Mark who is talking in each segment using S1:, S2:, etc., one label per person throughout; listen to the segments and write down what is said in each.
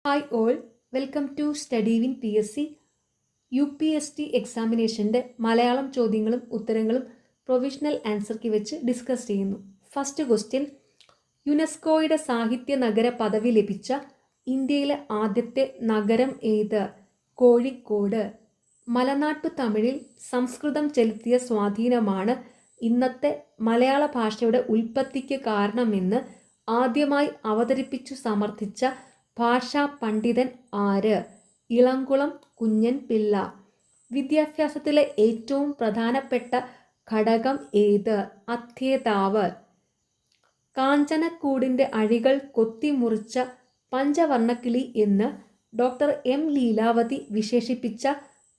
S1: Hi all, welcome to study win PSC. UPSC എക്സാമിനേഷൻ്റെ മലയാളം ചോദ്യങ്ങളും ഉത്തരങ്ങളും പ്രൊവിഷണൽ ആൻസർ കീ വെച്ച് ഡിസ്കസ് ചെയ്യുന്നു. ഫസ്റ്റ് ക്വസ്റ്റ്യൻ: യുനെസ്കോയുടെ സാഹിത്യ നഗര പദവി ലഭിച്ച ഇന്ത്യയിലെ ആദ്യത്തെ നഗരം ഏത്? കോഴിക്കോട്. മലനാട്ടു തമിഴിൽ സംസ്കൃതം ചെലുത്തിയ സ്വാധീനമാണ് ഇന്നത്തെ മലയാള ഭാഷയുടെ ഉൽപ്പത്തിക്ക് കാരണമെന്ന് ആദ്യമായി അവതരിപ്പിച്ചു സമർത്ഥിച്ച ഭാഷാ പണ്ഡിതൻ ആര്? ഇളംകുളം കുഞ്ഞൻ പിള്ള. വിദ്യാഭ്യാസത്തിലെ ഏറ്റവും പ്രധാനപ്പെട്ട ഘടകം ഏത്? അധ്യേതാവ്. കാഞ്ചനക്കൂടിൻ്റെ അഴികൾ കൊത്തിമുറിച്ച പഞ്ചവർണ്ണക്കിളി എന്ന് ഡോക്ടർ എം ലീലാവതി വിശേഷിപ്പിച്ച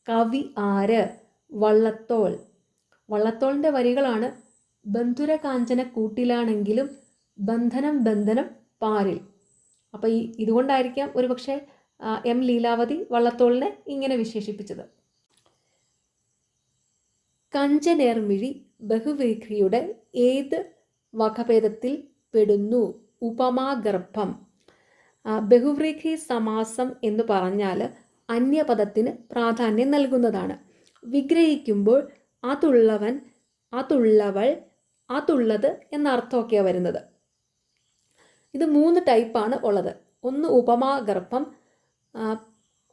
S1: കവി ആര്? വള്ളത്തോൾ. വള്ളത്തോളിൻ്റെ വരികളാണ്: ബന്ധുര കാഞ്ചന കൂട്ടിലാണെങ്കിലും ബന്ധനം ബന്ധനം പാരിൽ. അപ്പോൾ ഇതുകൊണ്ടായിരിക്കാം ഒരുപക്ഷെ എം ലീലാവതി വള്ളത്തോളിനെ ഇങ്ങനെ വിശേഷിപ്പിച്ചത്. കഞ്ചനേർമിഴി ബഹുവ്രീഹിയുടെ ഏത് വകഭേദത്തിൽ പെടുന്നു? ഉപമാഗർഭം. ബഹുവ്രീഹി സമാസം എന്ന് പറഞ്ഞാൽ അന്യപദത്തിന് പ്രാധാന്യം നൽകുന്നതാണ്. വിഗ്രഹിക്കുമ്പോൾ അതുള്ളവൻ, അതുള്ളവൾ, അതുള്ളത് എന്ന അർത്ഥമൊക്കെയാണ് വരുന്നത്. ഇത് 3 ടൈപ്പാണ് ഉള്ളത്. ഒന്ന് ഉപമാഗർഭം,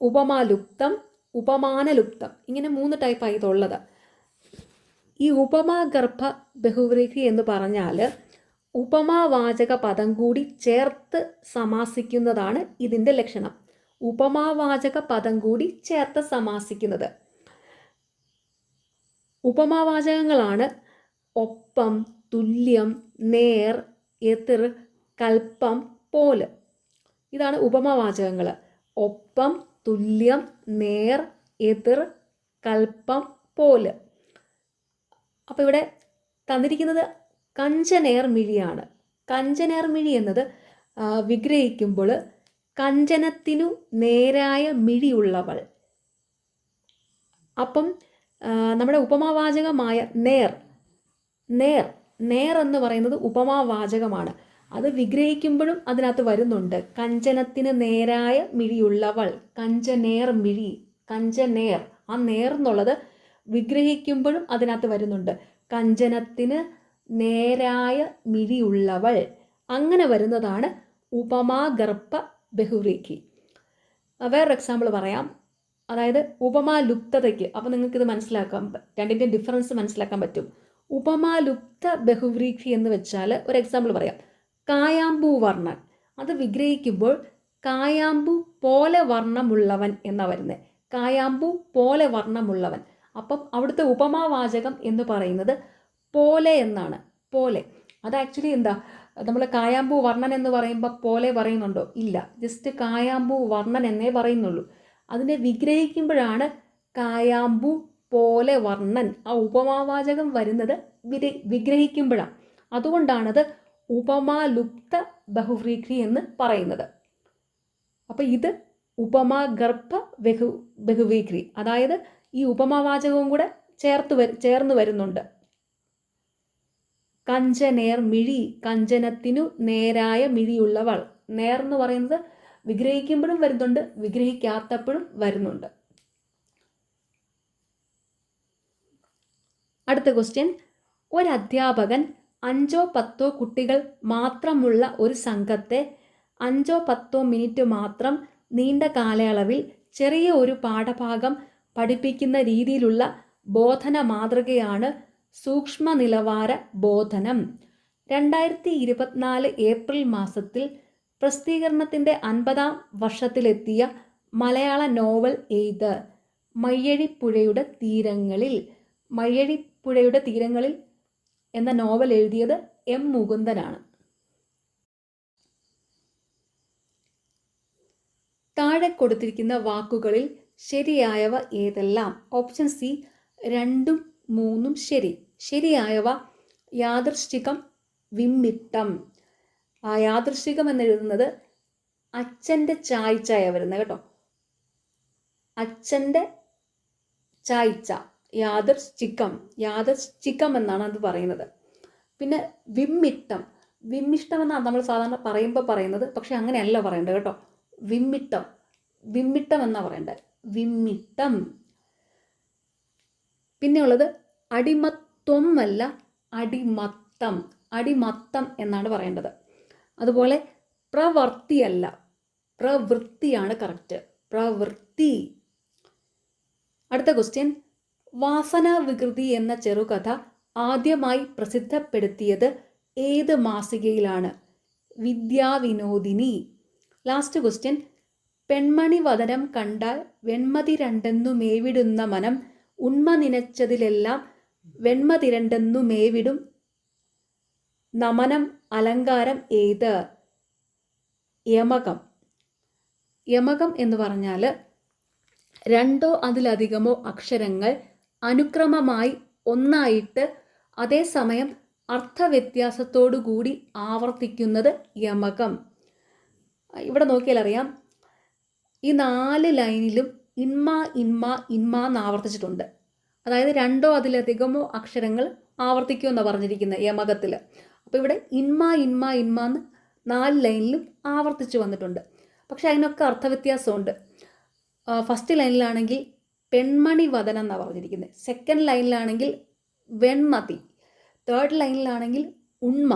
S1: ഉപമാലുപ്തം, ഉപമാനലുപ്തം. ഇങ്ങനെ 3 ടൈപ്പാണ് ഇതുള്ളത്. ഈ ഉപമാഗർഭ ബഹുവ്രീഹി എന്ന് പറഞ്ഞാൽ ഉപമാവാചക പദം കൂടി ചേർത്ത് സമാസിക്കുന്നതാണ് ഇതിൻ്റെ ലക്ഷണം. ഉപമാവാചക പദം കൂടി ചേർത്ത് സമാസിക്കുന്നത്. ഉപമാവാചകങ്ങളാണ് ഒപ്പം, തുല്യം, നേർ, എതിർ, കൽപ്പം, പോല്. ഇതാണ് ഉപമാവാചകങ്ങൾ. ഒപ്പം, തുല്യം, നേർ, എതിർ, കൽപ്പം, പോല്. അപ്പോൾ ഇവിടെ തന്നിരിക്കുന്നത് കഞ്ചനേർമിഴിയാണ്. കഞ്ചനേർമിഴി എന്നത് വിഗ്രഹിക്കുമ്പോൾ കഞ്ചനത്തിനു നേരായ മിഴിയുള്ളവൾ. അപ്പം നമ്മുടെ ഉപമാവാചകമായ നേർ നേർ നേർ എന്ന് പറയുന്നത് ഉപമാവാചകമാണ്. അത് വിഗ്രഹിക്കുമ്പോഴും അതിനകത്ത് വരുന്നുണ്ട്. കഞ്ചനത്തിന് നേരായ മിഴിയുള്ളവൾ, കഞ്ചനേർ മിഴി, കഞ്ചനേർ. ആ നേർ എന്നുള്ളത് വിഗ്രഹിക്കുമ്പോഴും അതിനകത്ത് വരുന്നുണ്ട്. കഞ്ചനത്തിന് നേരായ മിഴിയുള്ളവൾ, അങ്ങനെ വരുന്നതാണ് ഉപമാഗർഭ ബഹുവ്രീഹി. വേറൊരു എക്സാമ്പിൾ പറയാം. അതായത് ഉപമാലുപ്തതയ്ക്ക്. അപ്പോൾ നിങ്ങൾക്കിത് മനസ്സിലാക്കാം, രണ്ടിൻ്റെയും ഡിഫറൻസ് മനസ്സിലാക്കാൻ പറ്റും. ഉപമാലുപ്ത ബഹുവ്രീഹി എന്ന് വെച്ചാൽ ഒരു എക്സാമ്പിൾ പറയാം. കായാമ്പൂ വർണ്ണൻ. അത് വിഗ്രഹിക്കുമ്പോൾ കായാമ്പൂ പോലെ വർണ്ണമുള്ളവൻ എന്നാണ് വരുന്നത്. കായാമ്പൂ പോലെ വർണ്ണമുള്ളവൻ. അപ്പം അവിടുത്തെ ഉപമാവാചകം എന്ന് പറയുന്നത് പോലെ എന്നാണ്. പോലെ. അത് ആക്ച്വലി എന്താ, നമ്മൾ കായാമ്പൂ വർണ്ണൻ എന്ന് പറയുമ്പോൾ പോലെ പറയുന്നുണ്ടോ? ഇല്ല. ജസ്റ്റ് കായാമ്പൂ വർണ്ണൻ എന്നേ പറയുന്നുള്ളൂ. അതിനെ വിഗ്രഹിക്കുമ്പോഴാണ് കായാമ്പൂ പോലെ വർണ്ണൻ. ആ ഉപമാവാചകം വരുന്നത് വിഗ്രഹിക്കുമ്പോഴാണ്. അതുകൊണ്ടാണത് ഉപമാലുപ്ത ബഹുവ്രീഹി എന്ന് പറയുന്നത്. അപ്പോൾ ഇത് ഉപമാഗർഭ ബഹുവ്രീഹി. അതായത് ഈ ഉപമാവാചകവും കൂടെ ചേർന്ന് വരുന്നുണ്ട്. കഞ്ചനേർ മിഴി, കഞ്ചനത്തിനു നേരായ മിഴിയുള്ളവൾ. നേർ എന്ന് പറയുന്നത് വിഗ്രഹിക്കുമ്പോഴും വരുന്നുണ്ട്, വിഗ്രഹിക്കാത്തപ്പോഴും വരുന്നുണ്ട്. അടുത്ത ക്വസ്റ്റ്യൻ: ഒരു അധ്യാപകൻ 5-10 കുട്ടികൾ മാത്രമുള്ള ഒരു സംഘത്തെ 5-10 മിനിറ്റ് മാത്രം നീണ്ട കാലയളവിൽ ചെറിയ ഒരു പാഠഭാഗം പഠിപ്പിക്കുന്ന രീതിയിലുള്ള ബോധന മാതൃകയാണ് സൂക്ഷ്മ നിലവാര ബോധനം. 2024 ഏപ്രിൽ മാസത്തിൽ പ്രസിദ്ധീകരണത്തിൻ്റെ 50ാം വർഷത്തിലെത്തിയ മലയാള നോവൽ ഏത്? മയ്യഴിപ്പുഴയുടെ തീരങ്ങളിൽ. മയ്യഴിപ്പുഴയുടെ തീരങ്ങളിൽ എന്ന നോവൽ എഴുതിയത് എം മുകുന്ദനാണ്. താഴെ കൊടുത്തിരിക്കുന്ന വാക്കുകളിൽ ശരിയായവ ഏതെല്ലാം? ഓപ്ഷൻ സി 2ഉം 3ഉം ശരി. ശരിയായവ യാദൃശ്ചികം, വിമ്മിട്ടം. യാദൃശ്ചികം എന്നെഴുതുന്നത് അച്ഛൻ്റെ ചായ്ച്ചായ വരുന്നത് കേട്ടോ. അച്ഛൻ്റെ ചായ്ച്ച. യാദൃശ്ചികം, യാദൃശ്ചികം എന്നാണ് അത് പറയുന്നത്. പിന്നെ വിമ്മിഷ്ടം. വിമ്മിഷ്ടം എന്നാണ് നമ്മൾ സാധാരണ പറയുമ്പോൾ പറയുന്നത്. പക്ഷെ അങ്ങനെയല്ല പറയേണ്ടത് കേട്ടോ. വിമ്മിട്ടം. വിമ്മിട്ടം എന്നാ പറയേണ്ടത്. വിമ്മിട്ടം. പിന്നെ ഉള്ളത് അടിമത്വം അല്ല, അടിമത്തം. അടിമത്തം എന്നാണ് പറയേണ്ടത്. അതുപോലെ പ്രവൃത്തിയല്ല, പ്രവൃത്തിയാണ് കറക്റ്റ്. പ്രവൃത്തി. അടുത്ത ക്വസ്റ്റ്യൻ, വാസനാവികൃതി എന്ന ചെറുകഥ ആദ്യമായി പ്രസിദ്ധപ്പെടുത്തിയത് ഏത് മാസികയിലാണ്? വിദ്യാവിനോദിനി. ലാസ്റ്റ് ക്വസ്റ്റ്യൻ, പെൺമണി വദനം കണ്ടാൽ വെൺമതി രണ്ടെന്നു മേവിടുന്ന മനം ഉണ്മ നിനച്ചതിലെല്ലാം വെൺമതി രണ്ടെന്നു മേവിടും നമനം അലങ്കാരം ഏത്? യമകം. യമകം എന്ന് പറഞ്ഞാൽ രണ്ടോ അതിലധികമോ അക്ഷരങ്ങൾ അനുക്രമമായി ഒന്നായിട്ട് അതേസമയം അർത്ഥവ്യത്യാസത്തോടു കൂടി ആവർത്തിക്കുന്നത് യമകം. ഇവിടെ നോക്കിയാൽ അറിയാം, ഈ 4 ലൈനിലും ഇൻമ ഇൻമ ഇൻമ എന്ന് ആവർത്തിച്ചിട്ടുണ്ട്. അതായത് രണ്ടോ അതിലധികമോ അക്ഷരങ്ങൾ ആവർത്തിക്കുമെന്നാണ് പറഞ്ഞിരിക്കുന്നത് യമകത്തിൽ. അപ്പോൾ ഇവിടെ ഇൻമ ഇൻമ ഇൻമ എന്ന് 4 ലൈനിലും ആവർത്തിച്ച് വന്നിട്ടുണ്ട്. പക്ഷെ അതിനൊക്കെ അർത്ഥവ്യത്യാസമുണ്ട്. ഫസ്റ്റ് ലൈനിലാണെങ്കിൽ പെൺമണി വദനം എന്നാണ് പറഞ്ഞിരിക്കുന്നത്. സെക്കൻഡ് ലൈനിലാണെങ്കിൽ വെൺമതി. തേർഡ് ലൈനിലാണെങ്കിൽ ഉണ്മ.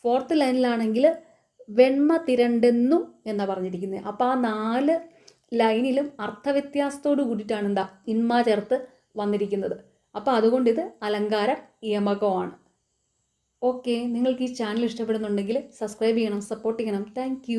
S1: ഫോർത്ത് ലൈനിലാണെങ്കിൽ വെൺമ തിരണ്ടെന്നു എന്നാണ് പറഞ്ഞിരിക്കുന്നത്. അപ്പോൾ ആ 4 ലൈനിലും അർത്ഥവ്യത്യാസത്തോട് കൂടിയിട്ടാണ് എന്താ ഇൻമ ചേർത്ത് വന്നിരിക്കുന്നത്. അപ്പോൾ അതുകൊണ്ട് ഇത് അലങ്കാര യമകമാണ്. ഓക്കെ, നിങ്ങൾക്ക് ഈ ചാനൽ ഇഷ്ടപ്പെടുന്നുണ്ടെങ്കിൽ സബ്സ്ക്രൈബ് ചെയ്യണം, സപ്പോർട്ട് ചെയ്യണം. താങ്ക്